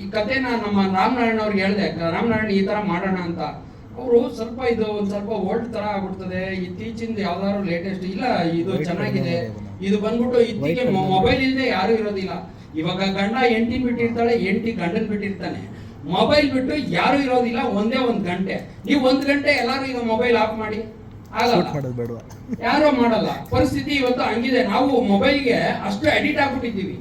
ಈ ಕಥೆನ ನಮ್ಮ ರಾಮನಾರಾಯಣ ಅವ್ರಿಗೆ ಹೇಳಿದೆ, ರಾಮನಾರಾಯಣ ಈ ಥರ ಮಾಡೋಣ ಅಂತ. ಅವರು ಸ್ವಲ್ಪ ಇದು ಒಂದು ಸ್ವಲ್ಪ ಓಲ್ಡ್ ಥರ ಆಗ್ಬಿಡ್ತದೆ, ಇತ್ತೀಚಿಂದ ಯಾವ್ದಾದ್ರು ಲೇಟೆಸ್ಟ್ ಇಲ್ಲ, ಇದು ಚೆನ್ನಾಗಿದೆ, ಇದು ಬಂದ್ಬಿಟ್ಟು ಇತ್ತೀಚೆಗೆ ಮೊಬೈಲ್ ಇಲ್ಲದೆ ಯಾರು ಇರೋದಿಲ್ಲ. ಇವಾಗ ಗಂಡ ಹೆಂಡತಿನ ಬಿಟ್ಟಿರ್ತಾಳೆ, ಹೆಂಡತಿ ಗಂಡನ್ ಬಿಟ್ಟಿರ್ತಾನೆ, ಮೊಬೈಲ್ ಬಿಟ್ಟು ಯಾರು ಇರೋದಿಲ್ಲ ಒಂದೇ ಒಂದು ಗಂಟೆ. ನೀವು 1 ಗಂಟೆ ಎಲ್ಲರೂ ಈಗ ಮೊಬೈಲ್ ಆಫ್ ಮಾಡಿ ಆಗಲ್ಲ, ಯಾರೋ ಮಾಡಲ್ಲ. ಪರಿಸ್ಥಿತಿ ಇವತ್ತು ಹಂಗಿದೆ. ನಾವು ಮೊಬೈಲ್ಗೆ ಅಷ್ಟು ಅಡಿಕ್ಟ್ ಆಗ್ಬಿಟ್ಟಿದ್ದೀವಿ.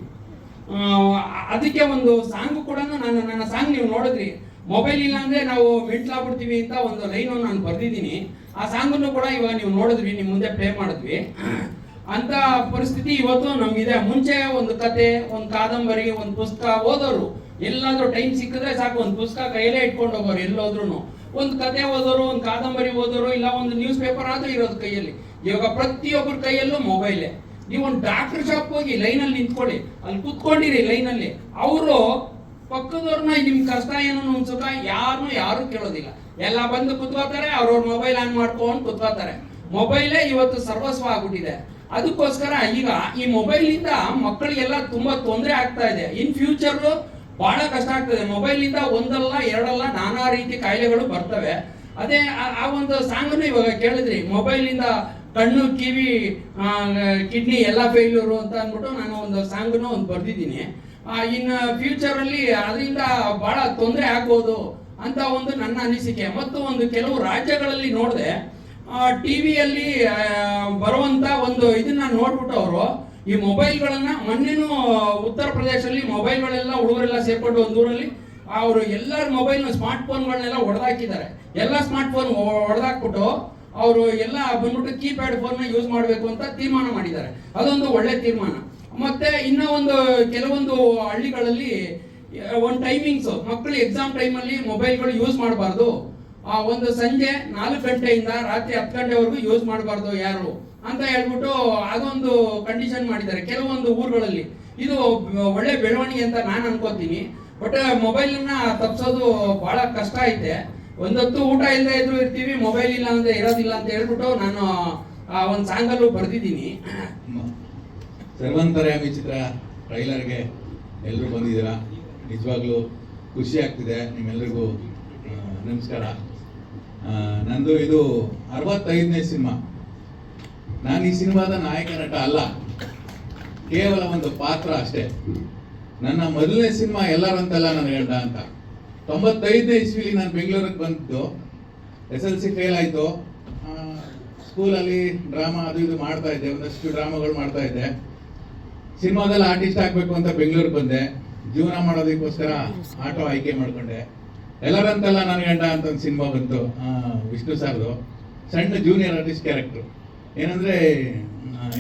ಅದಕ್ಕೆ ಒಂದು ಸಾಂಗ್ ಕೂಡ ನನ್ನ ಸಾಂಗ್ ನೀವು ನೋಡಿದ್ರಿ, ಮೊಬೈಲ್ ಇಲ್ಲ ಅಂದ್ರೆ ನಾವು ಮೆಂಟ್ಲಾಗ್ಬಿಡ್ತೀವಿ ಅಂತ ಒಂದು ಲೈನ್ ನಾನು ಬರ್ದಿದ್ದೀನಿ. ಆ ಸಾಂಗನ್ನು ಕೂಡ ಇವಾಗ ನೀವು ನೋಡಿದ್ವಿ, ನಿಮ್ಮ ಮುಂದೆ ಪ್ಲೇ ಮಾಡಿದ್ವಿ. ಅಂತ ಪರಿಸ್ಥಿತಿ ಇವತ್ತು ನಮ್ಗಿದೆ. ಮುಂಚೆ ಒಂದು ಕತೆ, ಒಂದು ಕಾದಂಬರಿ, ಒಂದು ಪುಸ್ತಕ ಓದೋರು, ಎಲ್ಲಾದ್ರೂ ಟೈಮ್ ಸಿಕ್ಕಿದ್ರೆ ಸಾಕು ಒಂದು ಪುಸ್ತಕ ಕೈಯಲ್ಲೇ ಇಟ್ಕೊಂಡು ಹೋಗೋರು. ಎಲ್ಲೋದ್ರು ಒಂದು ಕತೆ ಓದೋರು, ಒಂದು ಕಾದಂಬರಿ ಓದೋರು, ಇಲ್ಲ ಒಂದು ನ್ಯೂಸ್ ಪೇಪರ್ ಆದ್ರೂ ಇರೋದು ಕೈಯಲ್ಲಿ. ಇವಾಗ ಪ್ರತಿಯೊಬ್ಬರ ಕೈಯಲ್ಲೂ ಮೊಬೈಲೇ. ನೀವು ಒಂದು ಡಾಕ್ಟರ್ ಶಾಪ್ ಹೋಗಿ ಲೈನಲ್ಲಿ ನಿಂತ್ಕೊಳ್ಳಿ, ಅಲ್ಲಿ ಕುತ್ಕೊಂಡಿರಿ ಲೈನಲ್ಲಿ, ಅವರು ಪಕ್ಕದವ್ರನ್ನ ನಿಮ್ ಕಷ್ಟ ಏನೋ ಸುಖ ಯಾರು ಕೇಳೋದಿಲ್ಲ. ಎಲ್ಲ ಬಂದು ಕುತ್ಕೋತಾರೆ, ಅವ್ರವ್ರ ಮೊಬೈಲ್ ಆನ್ ಮಾಡ್ಕೊಂಡು ಕುತ್ಕೋತಾರೆ. ಮೊಬೈಲೇ ಇವತ್ತು ಸರ್ವಸ್ವ ಆಗ್ಬಿಟ್ಟಿದೆ. ಅದಕ್ಕೋಸ್ಕರ ಈಗ ಈ ಮೊಬೈಲ್ ಇಂದ ಮಕ್ಕಳಿಗೆಲ್ಲ ತುಂಬಾ ತೊಂದರೆ ಆಗ್ತಾ ಇದೆ. ಇನ್ ಫ್ಯೂಚರ್ ಬಹಳ ಕಷ್ಟ ಆಗ್ತದೆ. ಮೊಬೈಲ್ ಇಂದ ಒಂದಲ್ಲ ಎರಡಲ್ಲ ನಾನಾ ರೀತಿ ಕಾಯಿಲೆಗಳು ಬರ್ತವೆ. ಅದೇ ಆ ಒಂದು ಸಾಂಗನ್ನು ಇವಾಗ ಕೇಳಿದ್ರಿ, ಮೊಬೈಲ್ ಇಂದ ಕಣ್ಣು, ಕಿವಿ, ಕಿಡ್ನಿ ಎಲ್ಲ ಫೇಲ್ಯೂರು ಅಂತ ಅಂದ್ಬಿಟ್ಟು ನಾನು ಒಂದು ಸಾಂಗನ್ನು ಒಂದು ಬರ್ದಿದ್ದೀನಿ. ಇನ್ನು ಫ್ಯೂಚರ್ ಅಲ್ಲಿ ಅದರಿಂದ ಬಹಳ ತೊಂದರೆ ಆಗ್ಬೋದು ಅಂತ ಒಂದು ನನ್ನ ಅನಿಸಿಕೆ. ಮತ್ತು ಒಂದು ಕೆಲವು ರಾಜ್ಯಗಳಲ್ಲಿ ನೋಡಿದೆ, ಟಿವಿಯಲ್ಲಿ ಬರುವಂತ ಒಂದು ಇದನ್ನ ನೋಡ್ಬಿಟ್ಟು ಅವರು ಈ ಮೊಬೈಲ್ಗಳನ್ನ, ಮೊನ್ನೆನೂ ಉತ್ತರ ಪ್ರದೇಶದಲ್ಲಿ ಮೊಬೈಲ್ಗಳೆಲ್ಲ ಹುಡುಗರೆಲ್ಲ ಸೇರ್ಕೊಂಡು ಒಂದು ಊರಲ್ಲಿ ಅವರು ಎಲ್ಲರ ಮೊಬೈಲ್ನ ಸ್ಮಾರ್ಟ್ ಫೋನ್ಗಳನ್ನೆಲ್ಲ ಹೊಡೆದಾಕಿದ್ದಾರೆ. ಎಲ್ಲ ಸ್ಮಾರ್ಟ್ ಫೋನ್ ಹೊಡೆದಾಕ್ಬಿಟ್ಟು ಅವರು ಎಲ್ಲ ಬಂದ್ಬಿಟ್ಟು ಕೀಪ್ಯಾಡ್ ಫೋನ್ ಯೂಸ್ ಮಾಡಬೇಕು ಅಂತ ತೀರ್ಮಾನ ಮಾಡಿದ್ದಾರೆ. ಅದೊಂದು ಒಳ್ಳೆ ತೀರ್ಮಾನ. ಮತ್ತೆ ಇನ್ನೂ ಒಂದು ಕೆಲವೊಂದು ಹಳ್ಳಿಗಳಲ್ಲಿ ಒಂದು ಟೈಮಿಂಗ್ಸ್, ಮಕ್ಕಳು ಎಕ್ಸಾಮ್ ಟೈಮಲ್ಲಿ ಮೊಬೈಲ್ಗಳು ಯೂಸ್ ಮಾಡಬಾರ್ದು, ಒಂದು ಸಂಜೆ 4 ಗಂಟೆಯಿಂದ ರಾತ್ರಿ 10 ಗಂಟೆವರೆಗೂ ಯೂಸ್ ಮಾಡಬಾರ್ದು ಯಾರು ಅಂತ ಹೇಳ್ಬಿಟ್ಟು ಅದೊಂದು ಕಂಡೀಷನ್ ಮಾಡಿದ್ದಾರೆ ಕೆಲವೊಂದು ಊರುಗಳಲ್ಲಿ. ಇದು ಒಳ್ಳೆ ಬೆಳವಣಿಗೆ ಅಂತ ನಾನು ಅನ್ಕೋತೀನಿ. ಬಟ್ ಮೊಬೈಲ್ನ ತಪ್ಪಿಸೋದು ಬಹಳ ಕಷ್ಟ ಐತೆ. ಒಂದೊತ್ತು ಊಟ ಇಲ್ಲದೆ ಇದ್ರೂ ಇರ್ತೀವಿ, ಮೊಬೈಲ್ ಇಲ್ಲ ಅಂದ್ರೆ ಇರೋದಿಲ್ಲ ಅಂತ ಹೇಳ್ಬಿಟ್ಟು ನಾನು ಒಂದು ಸಾಂಗಲ್ಲೂ ಬರ್ದಿದ್ದೀನಿ. ಸರ್ವಂತರ್ಯಾಮಿ ಚಿತ್ರ ಟ್ರೈಲರ್ಗೆ ಎಲ್ಲರೂ ಬಂದಿದ್ದೀರಾ, ನಿಜವಾಗ್ಲೂ ಖುಷಿ ಆಗ್ತಿದೆ. ನಿಮ್ಮೆಲ್ಲರಿಗೂ ನಮಸ್ಕಾರ. ನಂದು ಇದು 65ನೇ ಸಿನಿಮಾ. ನಾನು ಈ ಸಿನಿಮಾದ ನಾಯಕ ನಟ ಅಲ್ಲ, ಕೇವಲ ಒಂದು ಪಾತ್ರ ಅಷ್ಟೇ. ನನ್ನ ಮೊದಲನೇ ಸಿನಿಮಾ ಎಲ್ಲರಂತಲ್ಲ ನನ್ನ ಗಂಡ ಅಂತ. 95ನೇ ಇಸ್ವಿಲಿ ನಾನು ಬೆಂಗಳೂರಿಗೆ ಬಂದಿದ್ದು. SLC ಫೇಲ್ ಆಯಿತು. ಸ್ಕೂಲಲ್ಲಿ ಡ್ರಾಮಾ ಅದು ಇದು ಮಾಡ್ತಾ ಇದ್ದೆ, ಒಂದಷ್ಟು ಡ್ರಾಮಾಗಳು ಮಾಡ್ತಾ ಇದ್ದೆ. ಸಿನಿಮಾದಲ್ಲಿ ಆರ್ಟಿಸ್ಟ್ ಆಗಬೇಕು ಅಂತ ಬೆಂಗಳೂರಿಗೆ ಬಂದೆ. ಜೀವನ ಮಾಡೋದಕ್ಕೋಸ್ಕರ ಆಟೋ ಆಯ್ಕೆ ಮಾಡ್ಕೊಂಡೆ. ಎಲ್ಲರಂತಲ್ಲ ನನ್ನ ಗಂಡ ಅಂತ ಒಂದು ಸಿನಿಮಾ ಬಂತು, ವಿಷ್ಣು ಸಾರ್ದು. ಸಣ್ಣ ಜೂನಿಯರ್ ಆರ್ಟಿಸ್ಟ್ ಕ್ಯಾರೆಕ್ಟರ್. ಏನಂದ್ರೆ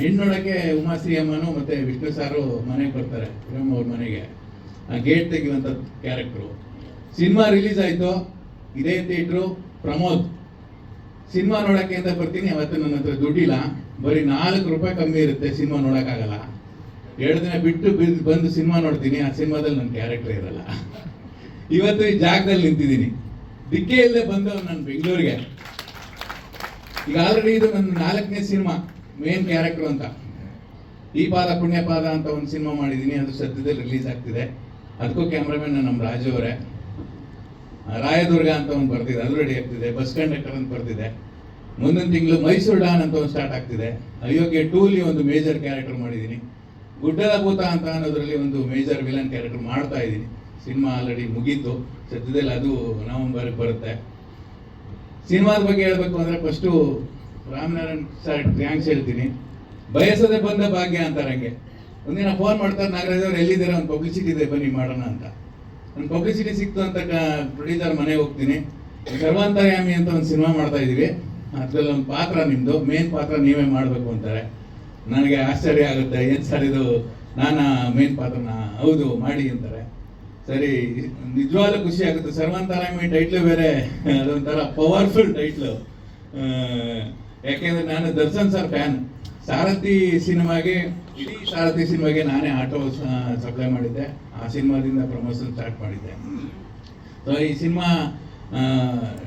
ಹೆಣ್ಣೊಳಗೆ ಉಮಾಶ್ರೀ ಅಮ್ಮನು ಮತ್ತೆ ವಿಷ್ಣು ಸಾರು ಮನೆಗೆ ಬರ್ತಾರೆ, ಪ್ರೇಮ್ ಅವ್ರ ಮನೆಗೆ, ಗೇಟ್ ತೆಗೆಯುವಂಥ ಕ್ಯಾರೆಕ್ಟ್ರು. ಸಿನಿಮಾ ರಿಲೀಸ್ ಆಯಿತು. ಇದೇ ಥಿಯೇಟ್ರು ಪ್ರಮೋದ್. ಸಿನಿಮಾ ನೋಡೋಕ್ಕೆ ಅಂತ ಬರ್ತೀನಿ. ಅವತ್ತು ನನ್ನ ಹತ್ರ ದುಡ್ಡಿಲ್ಲ, ಬರೀ 4 ರೂಪಾಯಿ ಕಮ್ಮಿ ಇರುತ್ತೆ, ಸಿನಿಮಾ ನೋಡೋಕ್ಕಾಗಲ್ಲ. 2 ದಿನ ಬಿಟ್ಟು ಬಂದು ಸಿನಿಮಾ ನೋಡ್ತೀನಿ. ಆ ಸಿನಿಮಾದಲ್ಲಿ ನನ್ನ ಕ್ಯಾರೆಕ್ಟರ್ ಇರಲ್ಲ. ಇವತ್ತು ಈ ಜಾಗದಲ್ಲಿ ನಿಂತಿದ್ದೀನಿ. ದಿಕ್ಕೇ ಇಲ್ಲದೆ ಬಂದವ್ ನಾನು ಬೆಂಗಳೂರಿಗೆ. ಈಗ ಆಲ್ರೆಡಿ ಇದು ನನ್ನ 4ನೇ ಸಿನಿಮಾ, ಮೇನ್ ಕ್ಯಾರೆಕ್ಟರ್ ಅಂತ. ಈ ಪಾದ ಪುಣ್ಯ ಪಾದ ಅಂತ ಒಂದು ಸಿನಿಮಾ ಮಾಡಿದ್ದೀನಿ, ಅದು ಸದ್ಯದಲ್ಲಿ ರಿಲೀಸ್ ಆಗ್ತಿದೆ. ಅದಕ್ಕೂ ಕ್ಯಾಮ್ರಾಮನ್ ನಮ್ಮ ರಾಜು ಅವರೇ. ರಾಯದುರ್ಗ ಅಂತ ಒಂದು ಬರ್ತಿದೆ, ಅದು ರೆಡಿ ಆಗ್ತಿದೆ. ಬಸ್ ಕಂಡಕ್ಟರ್ ಅಂತ ಬರ್ತಿದೆ. ಮುಂದಿನ ತಿಂಗಳು ಮೈಸೂರು ಡಾನ್ ಅಂತ ಒಂದು ಸ್ಟಾರ್ಟ್ ಆಗ್ತಿದೆ. ಅಯೋಗ್ಯ 2ಲಿ ಒಂದು ಮೇಜರ್ ಕ್ಯಾರೆಕ್ಟರ್ ಮಾಡಿದ್ದೀನಿ. ಗುಡ್ಡದ ಭೂತ ಅಂತ ಅನ್ನೋದ್ರಲ್ಲಿ ಒಂದು ಮೇಜರ್ ವಿಲನ್ ಕ್ಯಾರೆಕ್ಟರ್ ಮಾಡ್ತಾ ಇದ್ದೀನಿ. ಸಿನಿಮಾ ಆಲ್ರೆಡಿ ಮುಗೀತು, ಸದ್ಯದಲ್ಲಿ ಅದು ನವೆಂಬರ್ಗೆ ಬರುತ್ತೆ. ಸಿನಿಮಾದ ಬಗ್ಗೆ ಹೇಳ್ಬೇಕು ಅಂದರೆ ಫಸ್ಟು ರಾಮನಾರಾಯಣ್ ಸರ್ ಥ್ಯಾಂಕ್ಸ್ ಹೇಳ್ತೀನಿ. ಬಯಸದೆ ಬಂದ ಭಾಗ್ಯ ಅಂತಾರೆ. ಹಂಗೆ ಒಂದಿನ ಫೋನ್ ಮಾಡ್ತಾರೆ, ನಾಗರಾಜ್ ಅವ್ರು ಎಲ್ಲಿದ್ದೀರಾ, ಒಂದು ಪಬ್ಲಿಸಿಟಿ ಇದೆ ಬನ್ನಿ ಮಾಡೋಣ ಅಂತ. ಒಂದು ಪಬ್ಲಿಸಿಟಿ ಸಿಕ್ತು ಅಂತ ಪ್ರೊಡ್ಯೂಸರ್ ಮನೆಗೆ ಹೋಗ್ತೀನಿ. ಸರ್ವಂತರ್ಯಾಮಿ ಅಂತ ಒಂದು ಸಿನಿಮಾ ಮಾಡ್ತಾ ಇದ್ದೀವಿ, ಅದರಲ್ಲಿ ಒಂದು ಪಾತ್ರ ನಿಮ್ಮದು, ಮೇನ್ ಪಾತ್ರ ನೀವೇ ಮಾಡಬೇಕು ಅಂತಾರೆ. ನನಗೆ ಆಶ್ಚರ್ಯ ಆಗುತ್ತೆ, ಏನು ಸರ್ ಇದು ನಾನು ಮೇನ್ ಪಾತ್ರನ? ಹೌದು ಮಾಡಿ ಅಂತಾರೆ. ಸರಿ, ನಿಜವಾಗ್ಲೂ ಖುಷಿ ಆಗುತ್ತೆ. ಸರ್ವಂತರ್ಯಾಮಿ ಟೈಟ್ಲು ಬೇರೆ ಅದೊಂಥರ ಪವರ್ಫುಲ್ ಟೈಟ್ಲು. ಯಾಕೆಂದ್ರೆ ನಾನು ದರ್ಶನ್ ಸರ್ ಫ್ಯಾನ್. ಸಾರಥಿ ಸಿನಿಮಾಗೆ, ಇಡೀ ಸಾರಥಿ ಸಿನಿಮಾಗೆ ನಾನೇ ಆಟೋ ಸಪ್ಲೈ ಮಾಡಿದ್ದೆ. ಆ ಸಿನಿಮಾದಿಂದ ಪ್ರಮೋಷನ್ ಸ್ಟಾರ್ಟ್ ಮಾಡಿದ್ದೆ. ಸೊ ಈ ಸಿನಿಮಾ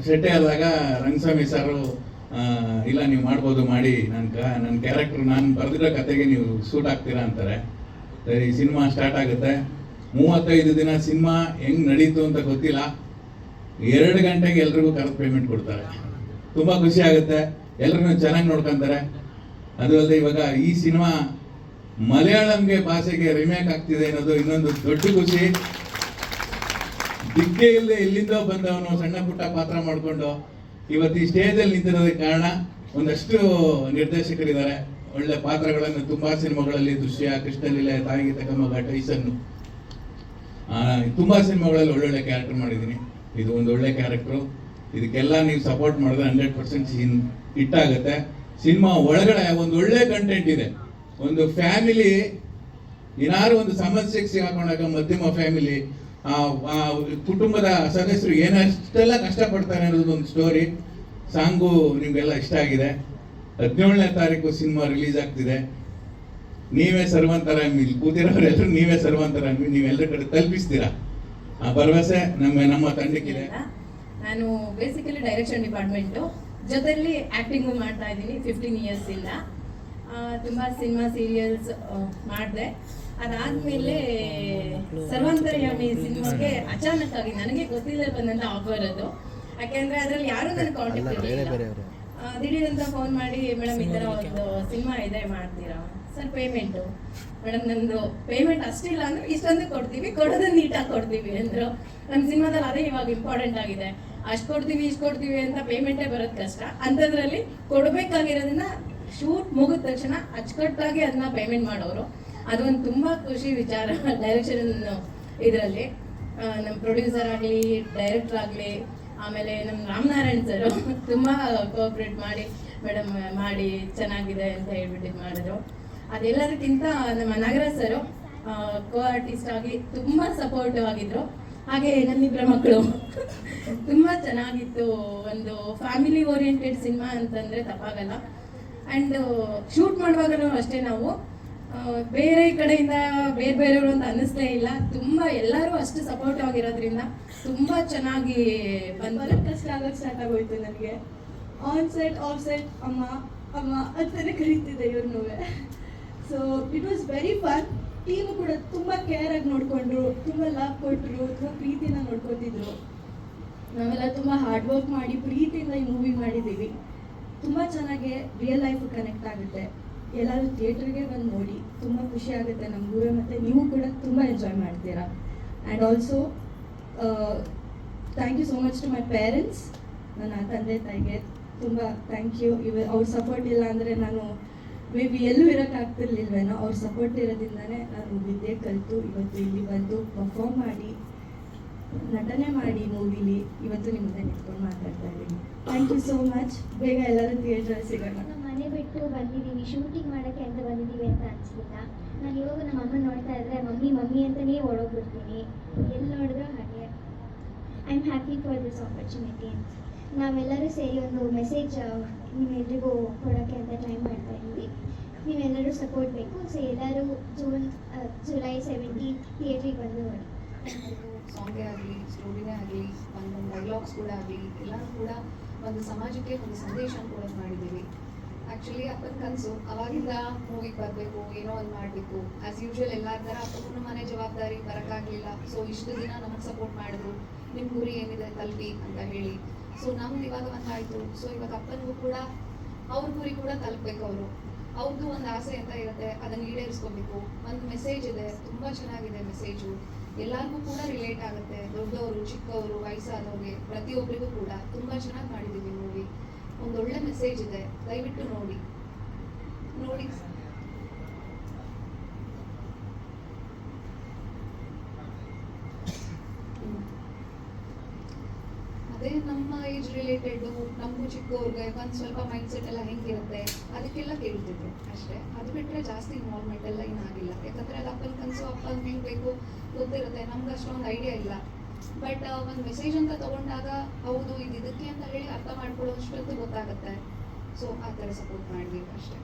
ಸೆಟ್ಟೆ ಆದಾಗ ರಂಗಸ್ವಾಮಿ ಸರು ಇಲ್ಲ ನೀವು ಮಾಡ್ಬೋದು ಮಾಡಿ, ನನ್ನ ಕ್ಯಾರೆಕ್ಟರ್ ನಾನು ಬರೆದಿರೋ ಕತೆಗೆ ನೀವು ಸೂಟ್ ಆಗ್ತೀರಾ ಅಂತಾರೆ. ಸರಿ, ಸಿನಿಮಾ ಸ್ಟಾರ್ಟ್ ಆಗುತ್ತೆ. 35 ದಿನ ಸಿನಿಮಾ ಹೆಂಗ್ ನಡೀತು ಅಂತ ಗೊತ್ತಿಲ್ಲ, 2 ಗಂಟೆಗೆ ಎಲ್ರಿಗೂ ಕರೆದು ಪೇಮೆಂಟ್ ಕೊಡ್ತಾರೆ. ತುಂಬಾ ಖುಷಿ ಆಗುತ್ತೆ, ಎಲ್ಲರನ್ನು ಚೆನ್ನಾಗಿ ನೋಡ್ಕೊಂತಾರೆ. ಅದು ಅಲ್ಲದೆ ಇವಾಗ ಈ ಸಿನಿಮಾ ಮಲಯಾಳಂಗೆ ಭಾಷೆಗೆ ರಿಮೇಕ್ ಆಗ್ತಿದೆ ಅನ್ನೋದು ಇನ್ನೊಂದು ದೊಡ್ಡ ಖುಷಿ. ದಿಕ್ಕೆ ಇಲ್ಲದೆ ಎಲ್ಲಿಂದೋ ಬಂದವನು ಸಣ್ಣ ಪುಟ್ಟ ಪಾತ್ರ ಮಾಡಿಕೊಂಡು ಇವತ್ತು ಈ ಸ್ಟೇಜಲ್ಲಿ ನಿಂತಿರೋದಕ್ಕೆ ಕಾರಣ ಒಂದಷ್ಟು ನಿರ್ದೇಶಕರಿದ್ದಾರೆ, ಒಳ್ಳೆ ಪಾತ್ರಗಳನ್ನು ತುಂಬಾ ಸಿನಿಮಾಗಳಲ್ಲಿ, ದೃಶ್ಯ, ಕೃಷ್ಣಲೀಲೆ, ತಾಯಿಗೆ ತಕ್ಕ ಮಗ, ಟೈಸನ್, ತುಂಬಾ ಸಿನಿಮಾಗಳಲ್ಲಿ ಒಳ್ಳೊಳ್ಳೆ ಕ್ಯಾರೆಕ್ಟರ್ ಮಾಡಿದ್ದೀನಿ. ಇದು ಒಂದು ಒಳ್ಳೆ ಕ್ಯಾರೆಕ್ಟರ್. ಇದಕ್ಕೆಲ್ಲ ನೀವು ಸಪೋರ್ಟ್ ಮಾಡಿದ್ರೆ 100% ಹಿಟ್ ಆಗುತ್ತೆ. ಸಿನಿಮಾ ಒಳಗಡೆ ಒಂದು ಒಳ್ಳೆ ಕಂಟೆಂಟ್ ಇದೆ. ಒಂದು ಫ್ಯಾಮಿಲಿ ಏನಾದ್ರು ಒಂದು ಸಮಸ್ಯೆಗೆ ಸಿಗಾಕೊಂಡಾಗ, ಮಧ್ಯಮ ಫ್ಯಾಮಿಲಿ, ಕುಟುಂಬದ ಸದಸ್ಯರು ಏನಷ್ಟೆಲ್ಲ ಕಷ್ಟಪಡ್ತಾರೆ ಅನ್ನೋದು ಒಂದು ಸ್ಟೋರಿ. ಸಾಂಗು ನಿಮ್ಗೆಲ್ಲ ಇಷ್ಟ ಆಗಿದೆ. 17ನೇ ತಾರೀಕು ಸಿನಿಮಾ ರಿಲೀಸ್ ಆಗ್ತಿದೆ. ನೀವೇ ಸರ್ವಂತರಾಮಿ, ಇಲ್ಲಿ ಕೂತಿರೋರೆಲ್ಲರೂ ನೀವೇ ಸರ್ವಂತರಾಮಿ, ನೀವೆಲ್ಲರ ಕಡೆ ತಲುಪಿಸ್ತೀರಾ ಆ ಭರವಸೆ ನಮ್ಮ ತಂಡಕ್ಕಿದೆ. ನಾನು ಬೇಸಿಕಲಿ ಡೈರೆಕ್ಷನ್ ಡಿಪಾರ್ಟ್ಮೆಂಟು, ಜೊತೆಯಲ್ಲಿ ಆ್ಯಕ್ಟಿಂಗು ಮಾಡ್ತಾ ಇದ್ದೀನಿ 15 ಇಯರ್ಸ್ ಇಂದ. ತುಂಬ ಸಿನಿಮಾ ಸೀರಿಯಲ್ಸ್ ಮಾಡಿದೆ. ಅದಾದಮೇಲೆ ಸರ್ವಂತರ್ಯಾಮಿ ಸಿನಿಮಾಗೆ ಅಚಾನಕ್ ಆಗಿ ನನಗೆ ಗೊತ್ತಿಲ್ಲದೆ ಬಂದಂಥ ಆಫರ್ ಅದು. ಯಾಕೆಂದರೆ ಅದರಲ್ಲಿ ಯಾರೂ ನನಗೆ ಕಾಂಟ್ಯಾಕ್ಟ್ ಇರಲಿಲ್ಲ. ದಿಢೀರಂತ ಫೋನ್ ಮಾಡಿ, ಮೇಡಮ್ ಈ ಥರ ಒಂದು ಸಿನಿಮಾ ಇದೆ, ಮಾಡ್ತೀರಾ ಸರ್? ಪೇಮೆಂಟು ಮೇಡಮ್ ನಮ್ಮದು ಪೇಮೆಂಟ್ ಅಷ್ಟಿಲ್ಲ ಅಂದರೆ ಇಷ್ಟೊಂದು ಕೊಡ್ತೀವಿ, ಕೊಡೋದನ್ನ ನೀಟಾಗಿ ಕೊಡ್ತೀವಿ ಅಂದರು. ನಮ್ಮ ಸಿನಿಮಾದಲ್ಲಿ ಅದೇ ಇವಾಗ ಇಂಪಾರ್ಟೆಂಟ್ ಆಗಿದೆ. ಅಷ್ಟು ಕೊಡ್ತೀವಿ ಇಷ್ಟು ಕೊಡ್ತೀವಿ ಅಂತ ಪೇಮೆಂಟೇ ಬರೋದು ಕಷ್ಟ. ಅಂಥದ್ರಲ್ಲಿ ಕೊಡಬೇಕಾಗಿರೋದನ್ನ ಶೂಟ್ ಮುಗಿದ ತಕ್ಷಣ ಅಚ್ಚುಕಟ್ಟಾಗಿ ಅದನ್ನ ಪೇಮೆಂಟ್ ಮಾಡೋರು. ಅದೊಂದು ತುಂಬ ಖುಷಿ ವಿಚಾರ ಡೈರೆಕ್ಷನ್ ಇದರಲ್ಲಿ. ನಮ್ಮ ಪ್ರೊಡ್ಯೂಸರ್ ಆಗಲಿ, ಡೈರೆಕ್ಟರ್ ಆಗಲಿ, ಆಮೇಲೆ ನಮ್ಮ ರಾಮನಾರಾಯಣ್ ಸರ್ ತುಂಬ ಕೋಆಪ್ರೇಟ್ ಮಾಡಿ, ಮೇಡಮ್ ಮಾಡಿ ಚೆನ್ನಾಗಿದೆ ಅಂತ ಹೇಳ್ಬಿಟ್ಟು ಮಾಡಿದ್ರು. ಅದೆಲ್ಲದಕ್ಕಿಂತ ನಮ್ಮ ನಾಗರಾಜ್ ಸರು ಕೋ ಆರ್ಟಿಸ್ಟ್ ಆಗಿ ತುಂಬ ಸಪೋರ್ಟಿವ್ ಆಗಿದ್ರು. ಹಾಗೆ ನನ್ನಿಬ್ಬರ ಮಕ್ಕಳು ತುಂಬ ಚೆನ್ನಾಗಿತ್ತು. ಒಂದು ಫ್ಯಾಮಿಲಿ ಓರಿಯೆಂಟೆಡ್ ಸಿನಿಮಾ ಅಂತಂದರೆ ತಪ್ಪಾಗಲ್ಲ. ಆ್ಯಂಡ್ ಶೂಟ್ ಮಾಡುವಾಗಲೂ ಅಷ್ಟೇ, ನಾವು ಬೇರೆ ಕಡೆಯಿಂದ ಬೇರೆಯವರು ಅಂತ ಅನ್ನಿಸ್ತೇ ಇಲ್ಲ. ತುಂಬ ಎಲ್ಲರೂ ಅಷ್ಟು ಸಪೋರ್ಟಿವ್ ಆಗಿರೋದ್ರಿಂದ ತುಂಬ ಚೆನ್ನಾಗಿ ಬಂದು ಕಷ್ಟ ಆಗೋಕ್ಕೆ ಸ್ಟಾರ್ಟ್ ಆಗೋಯ್ತು ನನಗೆ. ಆನ್ ಸೆಟ್ ಆಫ್ ಸೆಟ್ ಅಮ್ಮ ಅಮ್ಮ ಅಂತಾನೆ ಕರೀತಿದ್ದೆ ಇವ್ರನ್ನೂ. So it was very fun. Team ಕೂಡ ತುಂಬ ಕೇರಾಗಿ ನೋಡಿಕೊಂಡ್ರು, ತುಂಬ ಲವ್ ಕೊಟ್ಟರು, ತುಂಬ ಪ್ರೀತಿನ ನೋಡ್ಕೊತಿದ್ರು. ನಾವೆಲ್ಲ ತುಂಬ ಹಾರ್ಡ್ ವರ್ಕ್ ಮಾಡಿ ಪ್ರೀತಿಯಿಂದ ಈ ಮೂವಿ ಮಾಡಿದ್ದೀವಿ. ತುಂಬ ಚೆನ್ನಾಗಿ ರಿಯಲ್ ಲೈಫ್ ಕನೆಕ್ಟ್ ಆಗುತ್ತೆ. ಎಲ್ಲರೂ ಥಿಯೇಟ್ರಿಗೆ ಬಂದು ನೋಡಿ, ತುಂಬ ಖುಷಿ ಆಗುತ್ತೆ ನಮಗೂ, ಮತ್ತು ನೀವು ಕೂಡ ತುಂಬ ಎಂಜಾಯ್ ಮಾಡ್ತೀರಾ. And also thank you so much to my parents. ನನ್ನ ತಂದೆ ತಾಯಿಗೆ ತುಂಬ ಥ್ಯಾಂಕ್ ಯು. ಅವ್ರ ಸಪೋರ್ಟ್ ಇಲ್ಲ ಅಂದರೆ ನಾನು ಮೇ ಬಿ ಎಲ್ಲೂ ಇರೋಕ್ಕಾಗ್ತಿರ್ಲಿಲ್ವೇನೋ. ಅವ್ರ ಸಪೋರ್ಟ್ ಇರೋದ್ರಿಂದನೇ ನಾನು ವಿದ್ಯೆ ಕಲಿತು ಇವತ್ತು ಇಲ್ಲಿ ಬಂದು ಪರ್ಫಾರ್ಮ್ ಮಾಡಿ, ನಟನೆ ಮಾಡಿ ಮೂವಿಲಿ ಇವತ್ತು ನಿಮ್ಮ ಮುಂದೆ ನಿಂತ್ಕೊಂಡು ಮಾತಾಡ್ತಾ ಇದ್ದೀನಿ. Thank you so much. ಬೇಗ ಎಲ್ಲರೂ ಥಿಯೇಟ್ರಲ್ಲಿ ಸಿಗೋಣ. ನಮ್ಮ ಮನೆ ಬಿಟ್ಟು ಬಂದಿದ್ದೀವಿ, ಶೂಟಿಂಗ್ ಮಾಡೋಕ್ಕೆ ಅಂತ ಬಂದಿದ್ದೀವಿ ಅಂತ ಅನಿಸ್ಲಿಲ್ಲ. ನಾನು ಇವಾಗ ನಮ್ಮ ಅಮ್ಮ ನೋಡ್ತಾ ಇದ್ದರೆ ಮಮ್ಮಿ ಮಮ್ಮಿ ಅಂತಲೇ ಓಡೋಗ್ಬಿಡ್ತೀನಿ, ಎಲ್ಲಿ ನೋಡಿದ್ರು ಹಾಗೆ. I am happy for this opportunity. ನಾವೆಲ್ಲರೂ ಸೇರಿ ಒಂದು ಮೆಸೇಜ್ ನಿಮ್ಮೆಲ್ಲರಿಗೂ ಕೊಡೋಕ್ಕೆ ಅಂತ ಟ್ರೈ ಮಾಡ್ತಾ ಇದ್ದೀವಿ. ನೀವೆಲ್ಲರೂ ಸಪೋರ್ಟ್ ಬೇಕು. ಸೊ ಎಲ್ಲರೂ ಜುಲೈ 17 ಥಿಯೇಟ್ರಿಗೆ ಬಂದು ನೋಡಿ. ಸಾಂಗೇ ಆಗಲಿ, ಸ್ಟೋರಿನೇ ಆಗಲಿ, ಒಂದು ಡೈಲಾಗ್ಸ್ ಕೂಡ ಆಗಲಿ, ಎಲ್ಲರೂ ಕೂಡ ಒಂದು ಸಮಾಜಕ್ಕೆ ಒಂದು ಸಂದೇಶ ಕೊಡೋದು ಮಾಡಿದ್ದೀವಿ. ಆ್ಯಕ್ಚುಲಿ ಅಪ್ಪನ ಕನಸು ಅವಾಗಿಂದ ಮೂವಿಗೆ ಬರಬೇಕು, ಏನೋ ಒಂದು ಮಾಡಬೇಕು. ಆ್ಯಸ್ ಯೂಶ್ವಲ್ ಎಲ್ಲರ ಥರ ಅಪ್ಪನ ಮನೆ ಜವಾಬ್ದಾರಿ ಬರೋಕ್ಕಾಗಲಿಲ್ಲ. ಸೊ ಇಷ್ಟು ದಿನ ನಮಗೆ ಸಪೋರ್ಟ್ ಮಾಡಿದ್ರು, ನಿಮ್ಮ ಗುರಿ ಏನಿದೆ ತಲುಪಿ ಅಂತ ಹೇಳಿ. ಸೊ ನಮ್ದು ಇವಾಗ ಒಂದಾಯಿತು. ಸೊ ಇವಾಗ ಅಪ್ಪನಿಗೂ ಕೂಡ ಅವ್ರ ಗುರಿ ಕೂಡ ತಲುಪಬೇಕು. ಅವ್ರದ್ದು ಒಂದು ಆಸೆ ಅಂತ ಇರುತ್ತೆ, ಅದನ್ನು ಈಡೇರಿಸ್ಕೋಬೇಕು. ಒಂದು ಮೆಸೇಜ್ ಇದೆ, ತುಂಬ ಚೆನ್ನಾಗಿದೆ ಮೆಸೇಜು. ಎಲ್ಲರಿಗೂ ಕೂಡ ರಿಲೇಟ್ ಆಗುತ್ತೆ, ದೊಡ್ಡವರು, ಚಿಕ್ಕವರು, ವಯಸ್ಸಾದವ್ರಿಗೆ, ಪ್ರತಿಯೊಬ್ಬರಿಗೂ ಕೂಡ ತುಂಬ ಚೆನ್ನಾಗಿ ಮಾಡಿದ್ದೀವಿ ಮೂವಿ. ಒಂದೊಳ್ಳೆ ಮೆಸೇಜ್ ಇದೆ, ದಯವಿಟ್ಟು ನೋಡಿ. ಅದೇ ನಮ್ಮ ಏಜ್ ರಿಲೇಟೆಡು, ನಮಗೂ ಚಿಕ್ಕವ್ರಿಗೆ ಒಂದು ಸ್ವಲ್ಪ ಮೈಂಡ್ಸೆಟ್ ಎಲ್ಲ ಹೆಂಗಿರುತ್ತೆ ಅದಕ್ಕೆಲ್ಲ ಕೇಳ್ತಿದ್ದೆ ಅಷ್ಟೇ. ಅದು ಬಿಟ್ಟರೆ ಜಾಸ್ತಿ ಇನ್ವಾಲ್ವ್ಮೆಂಟ್ ಎಲ್ಲ ಏನಾಗಿಲ್ಲ. ಯಾಕಂದರೆ ಅದು ಅಪ್ಪನ ಕನಸು, ಅಪ್ಪನ ಹೆಂಗೆ ಬೇಕು ಗೊತ್ತಿರುತ್ತೆ, ನಮ್ಗೆ ಅಷ್ಟೊಂದು ಐಡಿಯಾ ಇಲ್ಲ. ಬಟ್ ಒಂದು ಮೆಸೇಜ್ ಅಂತ ತೊಗೊಂಡಾಗ ಹೌದು ಇದು ಇದಕ್ಕೆ ಅಂತ ಹೇಳಿ ಅರ್ಥ ಮಾಡ್ಕೊಳ್ಳೋ ಅಷ್ಟೊಂದು ಗೊತ್ತಾಗುತ್ತೆ. ಸೊ ಆ ಥರ ಸಪೋರ್ಟ್ ಮಾಡಬೇಕು ಅಷ್ಟೇ.